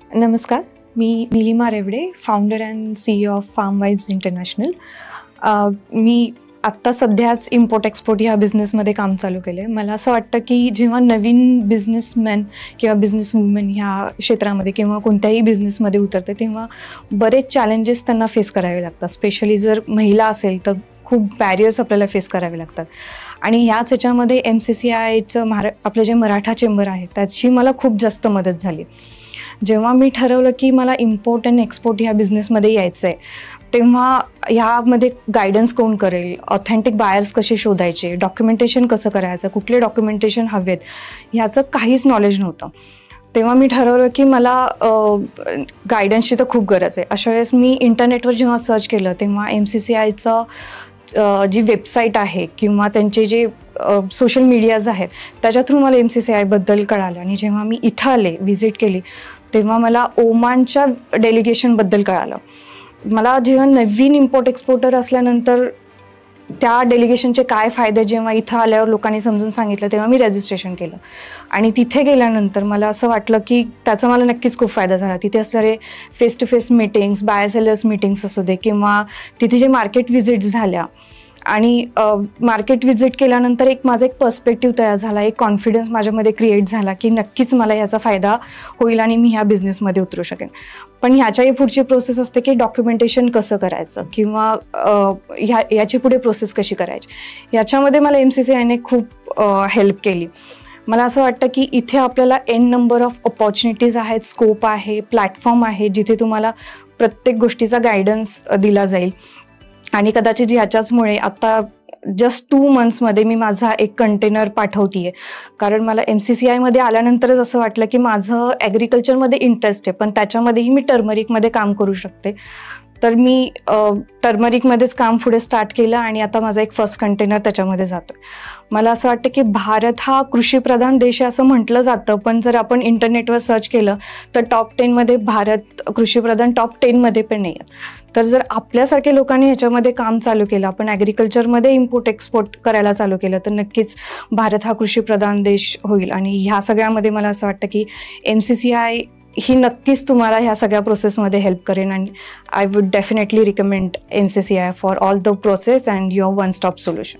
नमस्कार, मी Nilima Revade, founder and CEO of Farm Vibes International. मी आत्ता सध्याच इम्पोर्ट एक्सपोर्ट ह्या बिझनेसमध्ये काम चालू केलं आहे. मला असं वाटतं की जेव्हा नवीन बिझनेसमॅन किंवा बिझनेस वुमन ह्या क्षेत्रामध्ये किंवा कोणत्याही बिझनेसमध्ये उतरते तेव्हा बरेच चॅलेंजेस त्यांना फेस करावे लागतात. स्पेशली जर महिला असेल तर खूप बॅरियर्स आपल्याला फेस करावे लागतात. आणि ह्याच ह्याच्यामध्ये MCCIचं आपलं जे मराठा चेंबर आहे त्याची मला खूप जास्त मदत झाली. जेव्हा मी ठरवलं की मला इम्पोर्ट अँड एक्सपोर्ट ह्या बिझनेसमध्ये यायचं आहे तेव्हा ह्यामध्ये गायडन्स कोण करेल, ऑथेंटिक बायर्स कसे शोधायचे, डॉक्युमेंटेशन कसं करायचं, कुठले डॉक्युमेंटेशन हवेत ह्याचं काहीच नॉलेज नव्हतं. तेव्हा मी ठरवलं की मला गायडन्सची तर खूप गरज आहे. अशा वेळेस मी इंटरनेटवर जेव्हा सर्च केलं तेव्हा MCCIचं जी वेबसाईट आहे किंवा त्यांचे जे सोशल मीडियाज आहेत त्याच्या थ्रू मला MCCIबद्दल कळालं. आणि जेव्हा मी इथं आले, व्हिजिट केली, तेव्हा मला ओमानच्या डेलिगेशनबद्दल कळालं. मला जेव्हा नवीन इम्पोर्ट एक्सपोर्टर असल्यानंतर त्या डेलिगेशनचे काय फायदे जेव्हा इथं आल्यावर लोकांनी समजून सांगितलं तेव्हा मी रजिस्ट्रेशन केलं. आणि तिथे गेल्यानंतर मला असं वाटलं की त्याचा मला नक्कीच खूप फायदा झाला. तिथे असणारे face to face meetings, buyer sellers meetings असू दे किंवा तिथे जे मार्केट व्हिजिट्स झाल्या आणि मार्केट व्हिजिट केल्यानंतर माझा एक पर्स्पेक्टिव्ह तयार झाला, एक कॉन्फिडन्स माझ्यामध्ये क्रिएट झाला की नक्कीच मला याचा फायदा होईल आणि मी ह्या बिझनेसमध्ये उतरू शकेन. पण ह्याच्याही पुढची प्रोसेस असते की डॉक्युमेंटेशन कसं करायचं किंवा याची पुढे प्रोसेस कशी करायची. याच्यामध्ये मला MCCIने खूप हेल्प केली. मला असं वाटतं की इथे आपल्याला एन नंबर ऑफ अपॉर्च्युनिटीज आहेत, स्कोप आहे, प्लॅटफॉर्म आहे जिथे तुम्हाला प्रत्येक गोष्टीचा गायडन्स दिला जाईल. आणि कदाचित ह्याच्याचमुळे आता जस्ट 2 मंथ्समध्ये मी माझा एक कंटेनर पाठवतीये. कारण मला MCCIमध्ये आल्यानंतरच असं वाटलं की माझं ॲग्रिकल्चरमध्ये इंटरेस्ट आहे पण त्याच्यामध्येही मी टर्मरिकमध्ये काम करू शकते. तर मी टर्मरिकमध्येच काम पुढे स्टार्ट केलं आणि आता माझा एक फर्स्ट कंटेनर त्याच्यामध्ये जातो. मला असं वाटतं की भारत हा कृषीप्रधान देश आहे असं म्हटलं जातं, पण जर आपण इंटरनेटवर सर्च केलं तर टॉप 10मध्ये भारत कृषीप्रधान टॉप 10मध्ये पण नाही आहे. तर जर आपल्यासारख्या लोकांनी ह्याच्यामध्ये काम चालू केलं, आपण ॲग्रिकल्चरमध्ये इम्पोर्ट एक्सपोर्ट करायला चालू केलं तर नक्कीच भारत हा कृषीप्रधान देश होईल. आणि ह्या सगळ्यामध्ये मला असं वाटतं की MCCI ही नक्कीच तुम्हाला ह्या सगळ्या प्रोसेसमध्ये हेल्प करेन. आणि I would definitely recommend MCCI for all the process and your one stop solution.